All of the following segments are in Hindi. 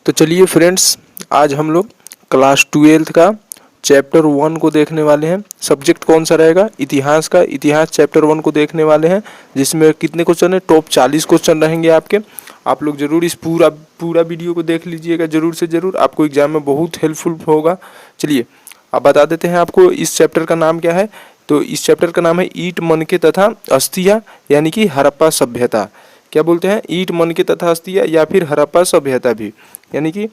तो चलिए फ्रेंड्स, आज हम लोग क्लास 12th का चैप्टर 1 को देखने वाले हैं। सब्जेक्ट कौन सा रहेगा? इतिहास का। इतिहास चैप्टर 1 को देखने वाले हैं, जिसमें कितने क्वेश्चन है? टॉप 40 क्वेश्चन रहेंगे आपके। आप लोग जरूर इस पूरा वीडियो को देख लीजिएगा, जरूर से जरूर, आपको एग्जाम में बहुत हेल्पफुल होगा। चलिए अब बता देते हैं आपको इस चैप्टर का नाम क्या है। तो इस चैप्टर का नाम है ईंट, मनके तथा अस्थियाँ, यानी कि हड़प्पा सभ्यता। क्या बोलते हैं? ईंट, मनके तथा अस्थियाँ, या फिर हड़प्पा सभ्यता भी, यानी कि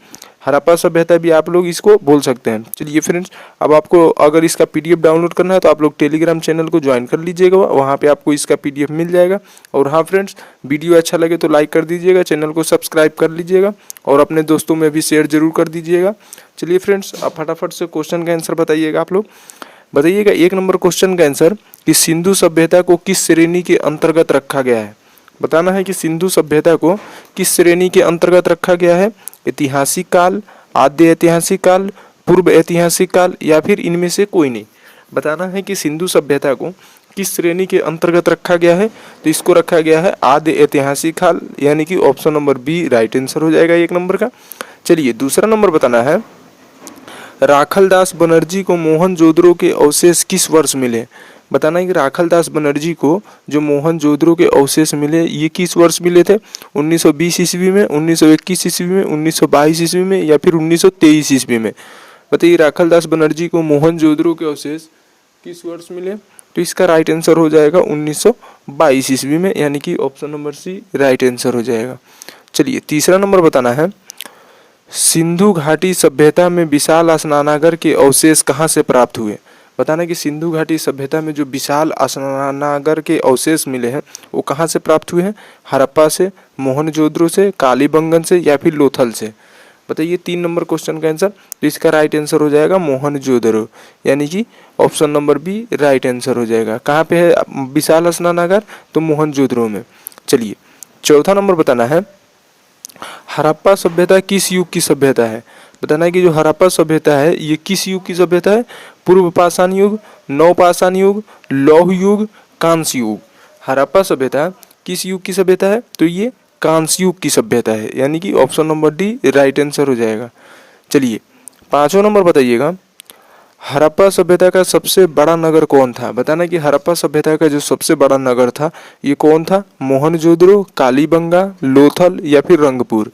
हड़प्पा सभ्यता भी आप लोग इसको बोल सकते हैं। चलिए फ्रेंड्स, अब आपको अगर इसका पीडीएफ डाउनलोड करना है तो आप लोग टेलीग्राम चैनल को ज्वाइन कर लीजिएगा, वहाँ पे आपको इसका पीडीएफ मिल जाएगा। और हाँ फ्रेंड्स, वीडियो अच्छा लगे तो लाइक कर दीजिएगा, चैनल को सब्सक्राइब कर लीजिएगा और अपने दोस्तों में भी शेयर जरूर कर दीजिएगा। चलिए फ्रेंड्स, अब फटाफट से क्वेश्चन का आंसर बताइएगा। आप लोग बताइएगा 1 नंबर क्वेश्चन का आंसर कि सिंधु सभ्यता को किस श्रेणी के अंतर्गत रखा गया है। बताना है कि सिंधु सभ्यता को किस श्रेणी के अंतर्गत रखा गया है। ऐतिहासिक काल, आद्य ऐतिहासिक काल, पूर्व ऐतिहासिक काल, या फिर इनमें से कोई नहीं। बताना है कि सिंधु सभ्यता को किस श्रेणी के अंतर्गत रखा गया है। तो इसको रखा गया है आद्य ऐतिहासिक काल, यानी कि option number B right answer हो जाएगा 1 नंबर का। चलिए दूसरा नंबर बताना है, राखलदास बनर्जी को मोहनजोदड़ो के अवशेष किस वर्ष मिले। बताना है कि राखलदास बनर्जी को जो मोहनजोदड़ो के अवशेष मिले, ये किस वर्ष मिले थे? 1920 ईस्वी में, 1921 ईस्वी में, 1922 ईस्वी में, या फिर 1923 ईस्वी में। बताइए राखलदास बनर्जी को मोहनजोदड़ो के अवशेष किस वर्ष मिले। तो इसका राइट आंसर हो जाएगा 1922 ईस्वी में, यानी कि option number C right answer हो जाएगा। चलिए तीसरा नंबर बताना है, सिंधु घाटी सभ्यता में विशाल स्नानागार के अवशेष कहाँ से प्राप्त हुए। बताना कि सिंधु घाटी सभ्यता में जो विशाल स्नानागार के अवशेष मिले हैं वो कहाँ से प्राप्त हुए हैं? हड़प्पा से, मोहनजोदड़ो से, कालीबंगन से, या फिर लोथल से। बताइए 3 नंबर क्वेश्चन का आंसर। तो इसका राइट आंसर हो जाएगा मोहनजोदड़ो, यानी कि option number B right answer हो जाएगा। कहाँ पे है विशाल स्नानागार? तो मोहनजोदड़ो में। चलिए चौथा नंबर बताना है, हड़प्पा सभ्यता किस युग की सभ्यता है। बताना है कि जो हड़प्पा सभ्यता है ये किस युग की सभ्यता है? पूर्व पाषाण युग, नवपाषाण युग, लौह युग, कांस्य युग। हड़प्पा सभ्यता किस युग की सभ्यता है? तो ये कांस्य युग की सभ्यता है, यानी कि option number D right answer हो जाएगा। चलिए 5वां नंबर बताइएगा, हड़प्पा सभ्यता का सबसे बड़ा नगर कौन था। बताना कि हड़प्पा सभ्यता का जो सबसे बड़ा नगर था ये कौन था? मोहनजोदड़ो, कालीबंगा, लोथल, या फिर रंगपुर।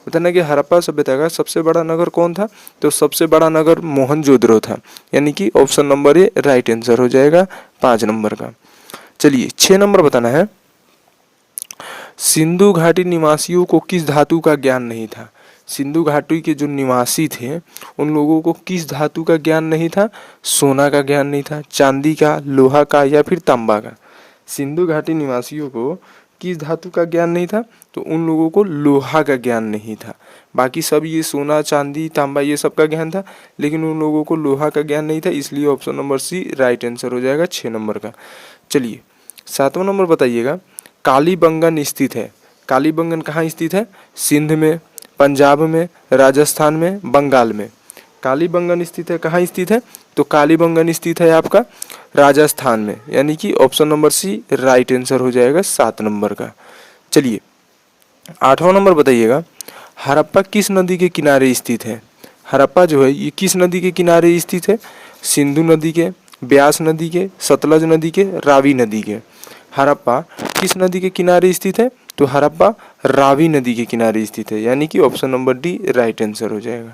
बताना कि हड़प्पा सभ्यता का सबसे बड़ा नगर कौन था। तो सबसे बड़ा नगर मोहनजोदड़ो था, यानी कि option number A right answer हो जाएगा 5 नंबर का। चलिए 6 नंबर बताना है, सिंधु घाटी निवासियों को किस धातु का ज्ञान नहीं था। सिंधु घाटी के जो निवासी थे उन लोगों को किस धातु का ज्ञान नहीं था? सोना का ज्ञान नहीं था, चांदी का, लोहा का, या फिर तांबा का। सिंधु घाटी निवासियों को किस धातु का ज्ञान नहीं था? तो उन लोगों को लोहा का ज्ञान नहीं था। बाकी सब ये सोना, चांदी, तांबा ये सब का ज्ञान था, लेकिन उन लोगों को लोहा का ज्ञान नहीं था, इसलिए option number C right answer हो जाएगा 6 नंबर का। चलिए 7वां नंबर बताइएगा, कालीबंगन स्थित है। कालीबंगन कहाँ स्थित है? सिंध में, पंजाब में, राजस्थान में, बंगाल में। कालीबंगन स्थित है, कहाँ स्थित है? तो कालीबंगन स्थित है आपका राजस्थान में, यानी कि option number C right answer हो जाएगा 7 नंबर का। चलिए 8वां नंबर बताइएगा, हड़प्पा किस नदी के किनारे स्थित है। हड़प्पा जो है ये किस नदी के किनारे स्थित है? सिंधु नदी के, ब्यास नदी के, सतलज नदी के, रावी नदी के। हड़प्पा किस नदी के किनारे स्थित है? तो हड़प्पा रावी नदी के किनारे स्थित है, यानी कि option number D right answer हो जाएगा।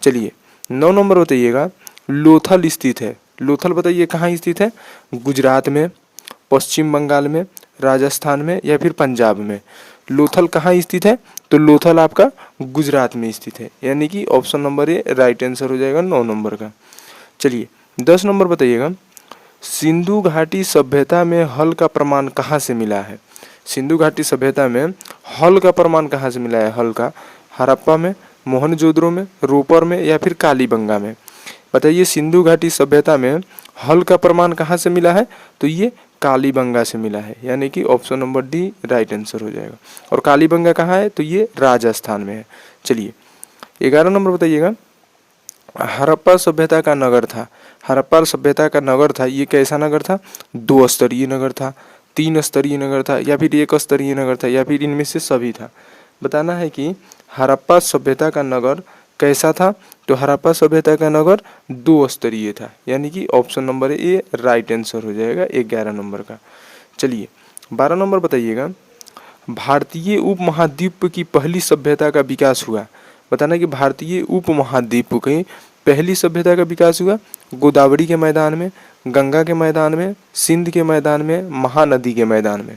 चलिए 9 नंबर बताइएगा, लोथल स्थित है। लोथल बताइए कहाँ स्थित है? गुजरात में, पश्चिम बंगाल में, राजस्थान में, या फिर पंजाब में। लोथल कहाँ स्थित है? तो लोथल आपका गुजरात में स्थित है, यानी कि option number A right answer हो जाएगा 9 नंबर का। चलिए 10 नंबर बताइएगा, सिंधु घाटी सभ्यता में हल का प्रमाण कहाँ से मिला है। सिंधु घाटी सभ्यता में हल का प्रमाण कहाँ से मिला है? हल का हड़प्पा में, मोहनजोदड़ो में, रोपर में, या फिर कालीबंगा में। बताइए सिंधु घाटी सभ्यता में हल का प्रमाण कहाँ से मिला है? तो ये कालीबंगा से मिला है, यानी कि option number D right answer हो जाएगा। और कालीबंगा कहाँ है? तो ये राजस्थान में है। चलिए 11 नंबर बताइएगा, हड़प्पा सभ्यता का नगर था। हड़प्पा सभ्यता का नगर था, ये कैसा नगर था? 2 स्तरीय नगर था, 3 स्तरीय नगर था, या फिर 1 स्तरीय नगर था, या फिर इनमें से सभी था। बताना है कि हड़प्पा सभ्यता का नगर कैसा था। तो हड़प्पा सभ्यता का नगर 2 स्तरीय था, यानी कि option number A right answer हो जाएगा 11 नंबर का। चलिए 12 नंबर बताइएगा, भारतीय उपमहाद्वीप की पहली सभ्यता का विकास हुआ। बताना कि भारतीय उपमहाद्वीप की पहली सभ्यता का विकास हुआ गोदावरी के मैदान में, गंगा के मैदान में, सिंध के मैदान में, महानदी के मैदान में।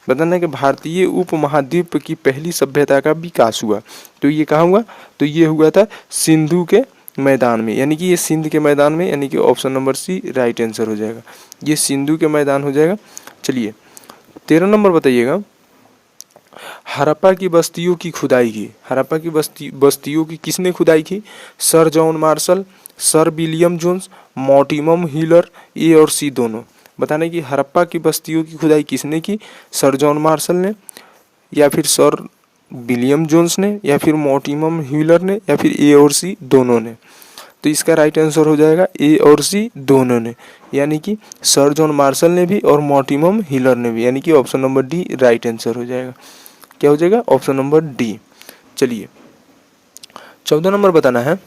बताना कि भारतीय उपमहाद्वीप की पहली सभ्यता का विकास हुआ, तो ये कहाँ हुआ, तो ये हुआ था सिंधु के मैदान में, यानी कि ये सिंध के मैदान में, यानी कि option number C right answer हो जाएगा, ये सिंधु के मैदान हो जाएगा। चलिए 13 नंबर बताइएगा, हड़प्पा की बस्तियों की खुदाई की। हड़प्पा की बस्तियों की किसने खुदाई की? Sir John Marshall, sir William Jones, Mortimer healer, ए और सी दोनों। बताने कि हड़प्पा की बस्तियों की खुदाई किसने की? सर जॉन मार्शल ने, या फिर सर विलियम जोन्स ने, या फिर मॉर्टिमर हिलर ने, या फिर ए और सी दोनों ने। तो इसका राइट आंसर हो जाएगा ए और सी दोनों ने, यानी कि सर जॉन मार्शल ने भी और मॉर्टिमर हिलर ने भी, यानी कि option number D right answer हो जाएगा। क्या हो जाएगा? Option number D. चलिए 14 नंबर बताना है,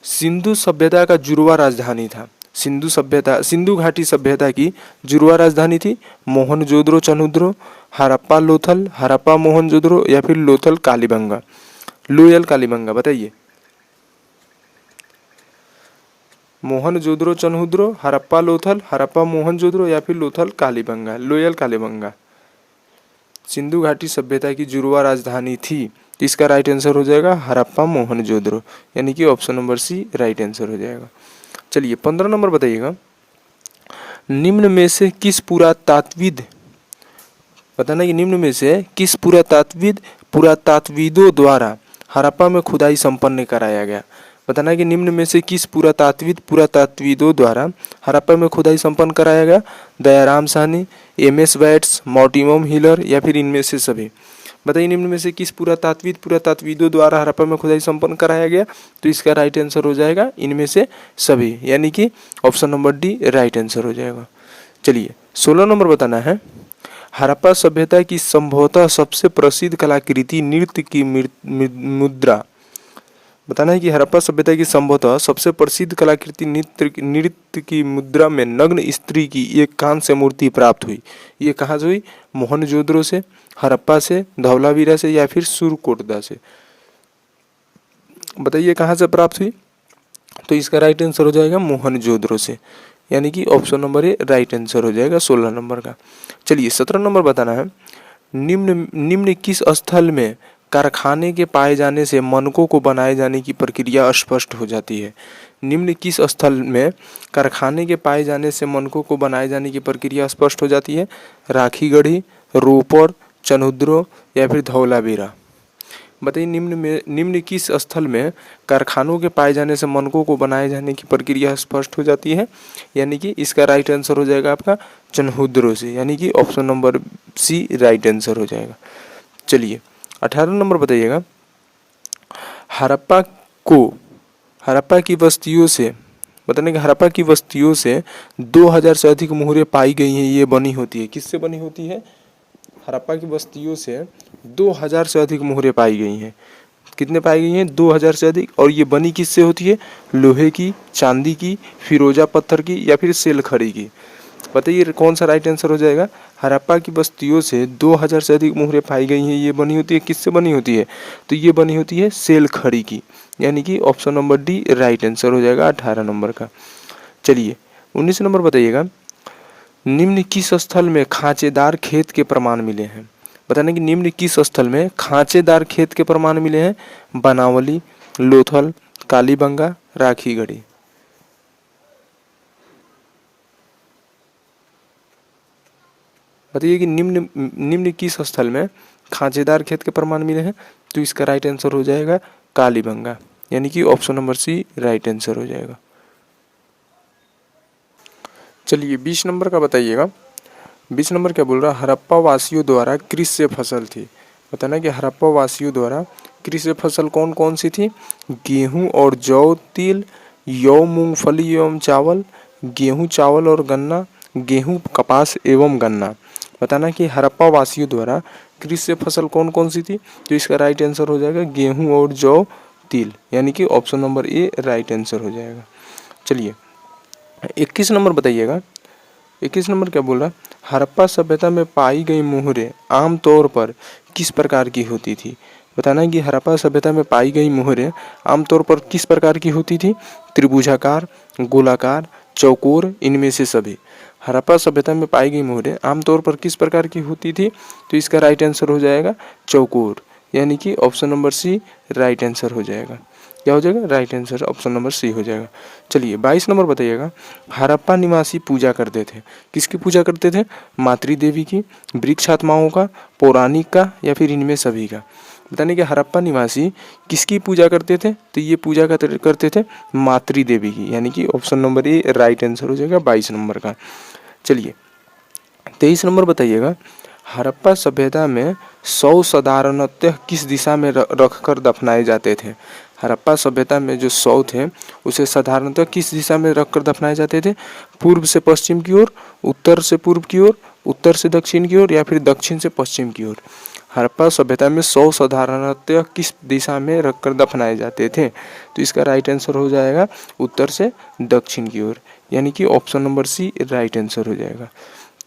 सिंधु सभ्यता का जुड़वा राजधानी था। सिंधु घाटी सभ्यता की जुड़वा राजधानी थी मोहनजोदड़ो चनुद्रो, हड़प्पा लोथल, हड़प्पा मोहनजोदड़ो, या फिर लोथल कालीबंगा, लोयल कालीबंगा। बताइए, मोहनजोदड़ो चनुद्रो, हड़प्पा लोथल, हड़प्पा मोहनजोदड़ो, या फिर लोथल कालीबंगा, लोयल कालीबंगा। सिंधु घाटी सभ्यता की जुड़वा राजधानी थी, तो इसका राइट आंसर हो जाएगा हड़प्पा मोहनजोदड़ो, यानी कि option number C right answer हो जाएगा। चलिए 15 नंबर बताइएगा, निम्न में से किस पुरातात्विद, बताना कि निम्न में से किस पुरातात्विदों द्वारा हड़प्पा में खुदाई संपन्न कराया गया। बताना कि निम्न में से किस पुरातात्विदों द्वारा हड़प्पा में खुदाई संपन्न कराया गया? Dayaram Sahni, M S. Vats, Mortimer Wheeler, या फिर इनमें से सभी। बताइए निम्न में से किस पुरातात्विदों द्वारा हड़प्पा में खुदाई संपन्न कराया गया? तो इसका राइट आंसर हो जाएगा इनमें से सभी, यानी कि option number D right answer हो जाएगा। चलिए 16 नंबर बताना है, हड़प्पा सभ्यता की संभवतः सबसे प्रसिद्ध कलाकृति नृत्य की मुद्रा। बताना है कि हड़प्पा सभ्यता की संभवतः सबसे प्रसिद्ध कलाकृति नृत्य की मुद्रा में नग्न स्त्री की एक कांस्य मूर्ति प्राप्त हुई। ये कहाँ से हुई? मोहनजोदड़ो से, हड़प्पा से, धौलावीरा से, या फिर सुरकोटदा से। बताइए कहाँ से प्राप्त हुई? तो इसका राइट आंसर हो जाएगा मोहनजोदड़ो से, यानी कि option number A right answer हो जाएगा 16 नंबर का। चलिए 17 नंबर बताना है, निम्न किस स्थल में कारखाने के पाए जाने से मनकों को बनाए जाने की प्रक्रिया स्पष्ट हो जाती है? निम्न किस स्थल में कारखाने के पाए जाने से मनकों को बनाए जाने की प्रक्रिया स्पष्ट हो जाती है? राखीगढ़ी, रोपड़, चनुद्रो, या फिर धौलावीरा। बताइए निम्न किस स्थल में कारखानों के पाए जाने से मनकों को बनाए जाने की प्रक्रिया स्पष्ट हो जाती है? यानी कि इसका राइट आंसर हो जाएगा आपका चनहुद्रो से, यानी कि option number C right answer हो जाएगा। चलिए 18 नंबर बताइएगा, हड़प्पा की बस्तियों से, बताने कि हड़प्पा की बस्तियों से 2000 से अधिक मुहरें पाई गई हैं, ये बनी होती है, किससे बनी होती है? हड़प्पा की बस्तियों से 2000 से अधिक मुहरें पाई गई हैं। कितने पाई गई हैं? 2000 से अधिक। और ये बनी किससे होती है? लोहे की, चांदी की, फिरोजा पत्थर की, या फिर सेल खड़ी की। बताइए कौन सा राइट आंसर हो जाएगा? हड़प्पा की बस्तियों से 2000 से अधिक मुहरें पाई गई हैं, ये बनी होती है, किससे बनी होती है? तो ये बनी होती है सेल खड़ी की, यानी कि option number D right answer हो जाएगा 18 नंबर का। चलिए 19 नंबर बताइएगा, निम्न किस स्थल में खांचेदार खेत के प्रमाण मिले हैं? बताने कि निम्न किस स्थल में खांचेदार खेत के प्रमाण मिले हैं? बनावली, लोथल, कालीबंगा, राखीगढ़ी। बताइए कि निम्न किस स्थल में खांचेदार खेत के प्रमाण मिले हैं? तो इसका राइट आंसर हो जाएगा कालीबंगा, यानी कि option number C right answer हो जाएगा। चलिए 20 नंबर का बताइएगा, 20 नंबर क्या बोल रहा है? हड़प्पा वासियों द्वारा कृषि फसल थी। बताना कि हड़प्पा वासियों द्वारा कृषि फसल कौन कौन सी थी? गेहूं और जौ, तिल, यौ, मूंगफली एवं चावल, गेहूं, चावल और गन्ना, गेहूं, कपास एवं गन्ना। बताना कि हड़प्पा वासियों द्वारा कृषि फसल कौन कौन सी थी? तो इसका राइट आंसर हो जाएगा गेहूं और जौ, तिल, यानी कि option number A right answer हो जाएगा। चलिए 21 नंबर बताइएगा। 21 नंबर क्या बोल रहा? हड़प्पा सभ्यता में पाई गई मोहरें आमतौर पर किस प्रकार की होती थी? बताना है कि हड़प्पा सभ्यता में पाई गई मोहरें आमतौर पर किस प्रकार की होती थी? त्रिभुजाकार, गोलाकार, चौकोर, इनमें से सभी। हड़प्पा सभ्यता में पाई गई मोहरें आमतौर पर किस प्रकार की होती थी? तो इसका राइट आंसर हो जाएगा चौकोर, यानी कि option number C right answer हो जाएगा। क्या हो जाएगा? Right answer option number C हो जाएगा। चलिए 22 नंबर बताइएगा। हड़प्पा निवासी पूजा करते थे, किसकी पूजा करते थे? मातृ देवी की, वृक्ष आत्माओं का, पौराणिक का, या फिर इनमें सभी का। बताने कि हड़प्पा निवासी किसकी पूजा करते थे? तो ये पूजा करते थे मातृ देवी की, यानी कि option number A right answer हो जाएगा 22 नंबर का। चलिए 23 नंबर बताइएगा। हड़प्पा सभ्यता में शव साधारणतः किस दिशा में रखकर दफनाए जाते थे? हड़प्पा सभ्यता में जो शव थे उसे साधारणतः किस दिशा में रखकर दफनाए जाते थे? पूर्व से पश्चिम की ओर, उत्तर से पूर्व की ओर, उत्तर से दक्षिण की ओर, या फिर दक्षिण से पश्चिम की ओर। हड़प्पा सभ्यता में शव साधारणतः किस दिशा में रखकर दफनाए जाते थे? तो इसका राइट आंसर हो जाएगा उत्तर से दक्षिण की ओर, यानी कि option number C right answer हो जाएगा।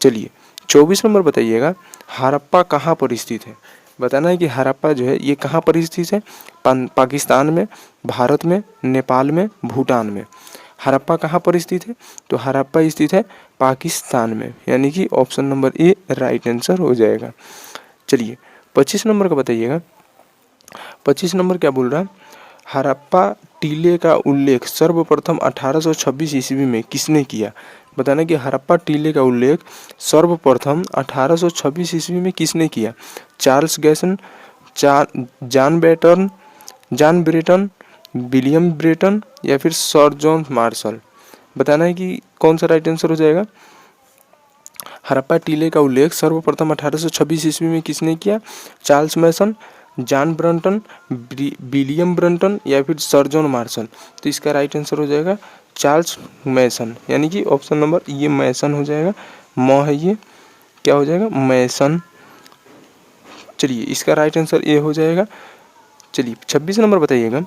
चलिए 24 नंबर बताइएगा। हड़प्पा कहाँ पर स्थित है? बताना है कि हड़प्पा जो है ये कहाँ पर स्थित है? पाकिस्तान में, भारत में, नेपाल में, भूटान में। हड़प्पा कहाँ पर स्थित है? तो हड़प्पा स्थित है पाकिस्तान में, यानी कि option number A right answer हो जाएगा। चलिए 25 नंबर का बताइएगा। 25 नंबर क्या बोल रहा है? हड़प्पा टीले का उल्लेख सर्वप्रथम 1826 ईस्वी में किसने किया? बताना कि हड़प्पा टीले का उल्लेख सर्वप्रथम 1826 ईस्वी में किसने किया? Charles गैसन, John Brayton, William Brayton, या फिर सर जॉन मार्शल। बताना है कि कौन सा राइट आंसर हो जाएगा? हड़प्पा टीले का उल्लेख सर्वप्रथम 1826 ईस्वी में किसने किया? चार्ल्स मैसन, जॉन ब्रंटन, विलियम ब्रंटन, या फिर सर जॉन मार्शल। तो इसका राइट आंसर हो जाएगा चार्ल्स मैसन, यानी कि ऑप्शन नंबर ये मैसन हो जाएगा। है ये क्या हो जाएगा? मैसन। चलिए इसका राइट आंसर ए हो जाएगा। चलिए 26 नंबर बताइएगा।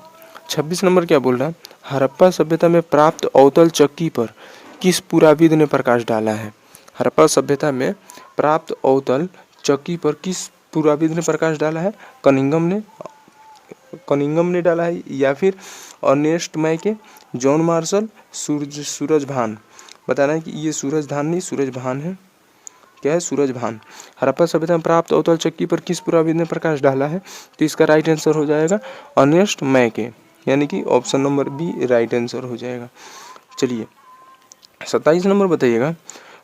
26 नंबर क्या बोल रहा है? हड़प्पा सभ्यता में प्राप्त अवतल चक्की पर किस पुराविद ने प्रकाश डाला है? हड़प्पा सभ्यता में प्राप्त अवतल चक्की पर किस पुराविद ने प्रकाश डाला है? कनिंगम ने डाला है, या फिर अर्नेस्ट मैके, जॉन मार्शल, सूरजभान। बताना है कि ये सूरजभान नहीं, सूरजभान है। क्या है? सूरजभान। हड़प्पा सभ्यता में प्राप्त अवतल चक्की पर किस पुराविद ने प्रकाश डाला है? तो इसका राइट आंसर हो जाएगा अर्नेस्ट मैके, यानी कि option number B right answer हो जाएगा। चलिए 27 नंबर बताइएगा।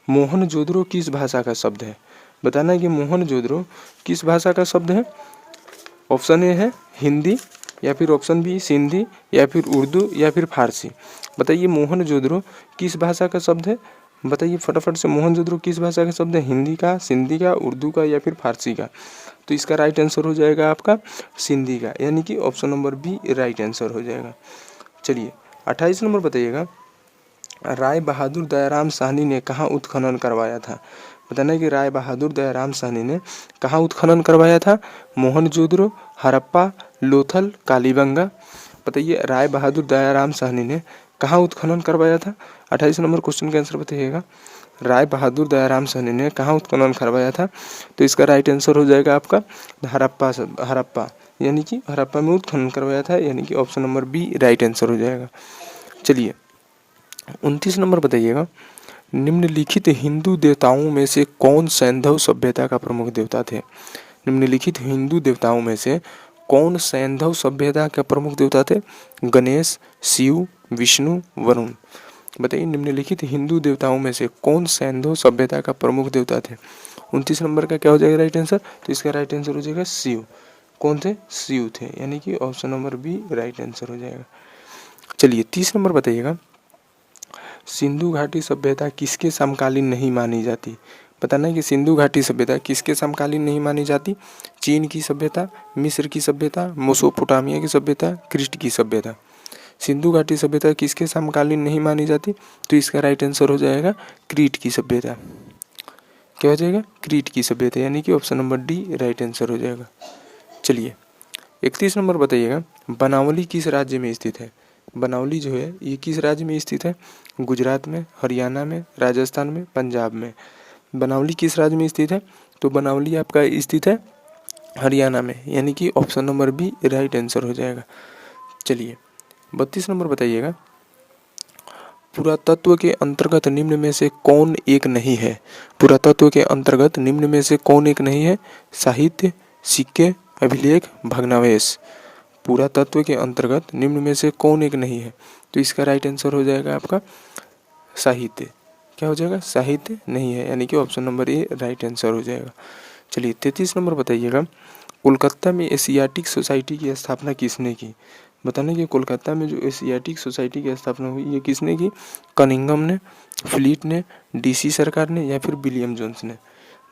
मोहनजोदड़ो किस भाषा का शब्द है? बताना है कि मोहनजोदड़ो किस भाषा का शब्द है? ऑप्शन ए है हिंदी, या फिर ऑप्शन बी सिंधी, या फिर उर्दू, या फिर फारसी। बताइए मोहनजोदड़ो किस भाषा का शब्द है? बताइए फटाफट से, मोहनजोदड़ो किस भाषा का शब्द है? हिंदी का, सिंधी का, उर्दू का, या फिर फारसी का? तो इसका राइट आंसर हो जाएगा आपका सिंधी का, यानी कि option number B right answer हो जाएगा। चलिए 28 नंबर बताइएगा। राय बहादुर दयाराम साहनी ने कहाँ उत्खनन करवाया था? बताना है कि राय बहादुर दयाराम साहनी ने कहाँ उत्खनन करवाया था? मोहनजोदड़ो, हड़प्पा, लोथल, कालीबंगा। बताइए राय बहादुर दयाराम साहनी ने कहाँ उत्खनन करवाया था? 28 नंबर क्वेश्चन का आंसर बताइएगा। राय बहादुर दयाराम साहनी ने कहाँ उत्खनन करवाया था? तो इसका राइट आंसर हो जाएगा आपका हड़प्पा, यानी कि हड़प्पा में उत्खनन करवाया था, यानी कि option number B right answer हो जाएगा। चलिए 29 नंबर बताइएगा। निम्नलिखित हिंदू देवताओं में से कौन सैंधव सभ्यता का प्रमुख देवता थे? निम्नलिखित हिंदू देवताओं में से कौन सैंधव सभ्यता का प्रमुख देवता थे? गणेश, शिव, विष्णु, वरुण। बताइए निम्नलिखित हिंदू देवताओं में से कौन सैंधव सभ्यता का प्रमुख देवता थे? 29 नंबर का क्या हो जाएगा राइट आंसर? तो इसका राइट आंसर हो जाएगा शिव। कौन थे? शिव थे, यानी कि option number B right answer हो जाएगा। चलिए 30 नंबर बताइएगा। सिंधु घाटी सभ्यता किसके समकालीन नहीं मानी जाती? बताना है कि सिंधु घाटी सभ्यता किसके समकालीन नहीं मानी जाती? चीन की सभ्यता, मिस्र की सभ्यता, मेसोपोटामिया की सभ्यता, क्रिस्ट की सभ्यता। सिंधु घाटी सभ्यता किसके समकालीन नहीं मानी जाती? तो इसका राइट आंसर हो जाएगा क्रीट की सभ्यता। क्या हो जाएगा, क्रीट की सभ्यता, यानी कि option number D right answer हो जाएगा। चलिए 31 नंबर बताइएगा, बनावली किस राज्य में स्थित है। बनावली जो है ये किस राज्य में स्थित है, गुजरात में, हरियाणा में, राजस्थान में, पंजाब में। बनावली किस राज्य में स्थित है, तो बनावली आपका स्थित है हरियाणा में, यानी कि option number B right answer हो जाएगा। चलिए 32 नंबर बताइएगा, पुरातत्व के अंतर्गत निम्न में से कौन एक नहीं है। पुरातत्व के अंतर्गत निम्न में से कौन एक नहीं है, साहित्य, सिक्के, अभिलेख, भग्नावशेष। पुरातत्व के अंतर्गत निम्न में से कौन एक नहीं है, तो इसका राइट आंसर हो जाएगा आपका साहित्य। क्या हो जाएगा, साहित्य नहीं है, यानी कि option number A right answer हो जाएगा। चलिए 33 नंबर बताइएगा, कोलकाता में एशियाटिक सोसाइटी की स्थापना किसने की। बताने कि कोलकाता में जो एशियाटिक सोसाइटी की स्थापना हुई ये किसने की, कनिंघम ने, फ्लीट ने, डीसी सरकार ने, या फिर विलियम जोन्स ने।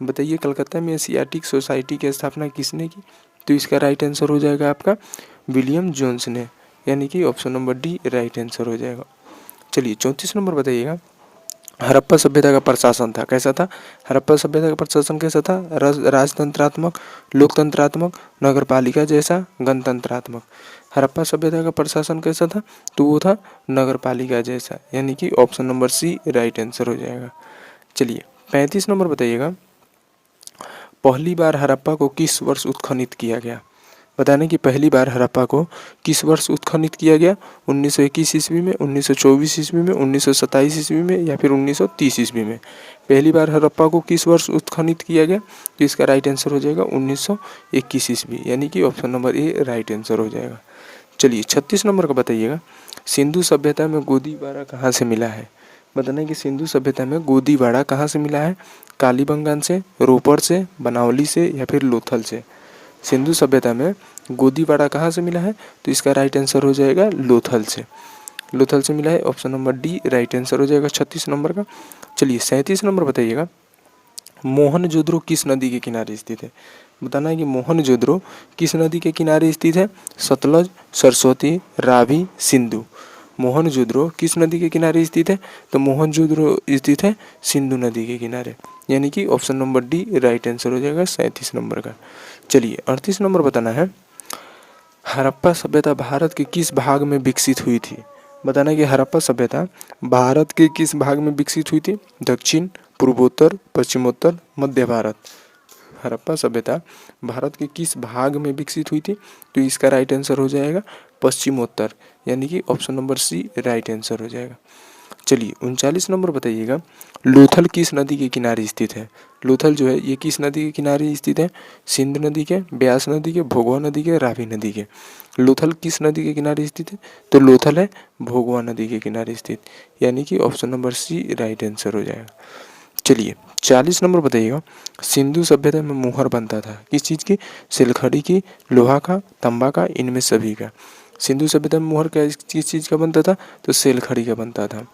बताइए कलकत्ता में एशियाटिक सोसाइटी की स्थापना किसने की, तो इसका राइट आंसर हो जाएगा आपका विलियम जोन्स ने, यानी कि option number D right answer हो जाएगा। चलिए 34 नंबर बताइएगा, हड़प्पा सभ्यता का प्रशासन था, कैसा था। हड़प्पा सभ्यता का प्रशासन कैसा था, राजतंत्रात्मक, लोकतंत्रात्मक, नगरपालिका जैसा, गणतंत्रात्मक। हड़प्पा सभ्यता का प्रशासन कैसा था, तो वो था नगरपालिका जैसा, यानी कि option number C right answer हो जाएगा। चलिए 35 नंबर बताइएगा, पहली बार हड़प्पा को किस वर्ष उत्खनन किया गया। बताने कि पहली बार हड़प्पा को किस वर्ष उत्खनन किया गया, 1921 ईस्वी में, 1924 ईस्वी में, 1927 ईस्वी में, या फिर 1930 ईस्वी में। पहली बार हड़प्पा को किस वर्ष उत्खनन किया गया, तो इसका राइट आंसर हो जाएगा 1921 ईस्वी, यानी कि option number A right answer हो जाएगा। चलिए 36 नंबर का बताइएगा, सिंधु सभ्यता में गोदीबाड़ा कहाँ से मिला है। बताना कि सिंधु सभ्यता में गोदीबाड़ा कहाँ से मिला है, कालीबंगान से, रोपड़ से, बनावली से, या फिर लोथल से। सिंधु सभ्यता में गोदीबाड़ा कहाँ से मिला है, तो इसका राइट आंसर हो जाएगा लोथल से। लोथल से मिला है, option number D right answer हो जाएगा 36 नंबर का। चलिए 37 नंबर बताइएगा, मोहनजोदड़ो किस नदी के किनारे स्थित है। बताना है कि मोहनजोदड़ो किस नदी के किनारे स्थित है, सतलज, सरस्वती, रावी, सिंधु। मोहनजोदड़ो किस नदी के किनारे स्थित है, तो मोहनजोदड़ो स्थित है सिंधु नदी के किनारे, यानी कि option number D right answer हो जाएगा 37 नंबर का। चलिए 38 नंबर बताना है, हड़प्पा सभ्यता भारत के किस भाग में विकसित हुई थी। बताना कि हड़प्पा सभ्यता भारत के किस भाग में विकसित हुई थी, दक्षिण, पूर्वोत्तर, पश्चिमोत्तर, मध्य भारत। हड़प्पा सभ्यता भारत के किस भाग में विकसित हुई थी, तो इसका राइट आंसर हो जाएगा पश्चिमोत्तर, यानी कि option number C right answer हो जाएगा। चलिए 39 नंबर बताइएगा, लोथल किस नदी के किनारे स्थित है। लोथल जो है ये किस नदी के किनारे स्थित है, सिंध नदी के, ब्यास नदी के, भोगवा नदी के, रावी नदी के। लोथल किस नदी के किनारे स्थित है, तो लोथल है भोगवा नदी के किनारे स्थित, यानी कि option number C right answer हो जाएगा। चलिए 40 नंबर बताइएगा, सिंधु सभ्यता में मुहर बनता था, किस चीज़ की, सिलखड़ी की, लोहा का, तांबा का, इनमें सभी का। सिंधु सभ्यता में मुहर किस चीज़ का बनता था, तो सेलखड़ी का बनता था।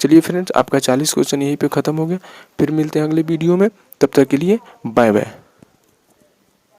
चलिए फ्रेंड्स, आपका 40 क्वेश्चन यहीं पे ख़त्म हो गया, फिर मिलते हैं अगले वीडियो में, तब तक के लिए बाय बाय।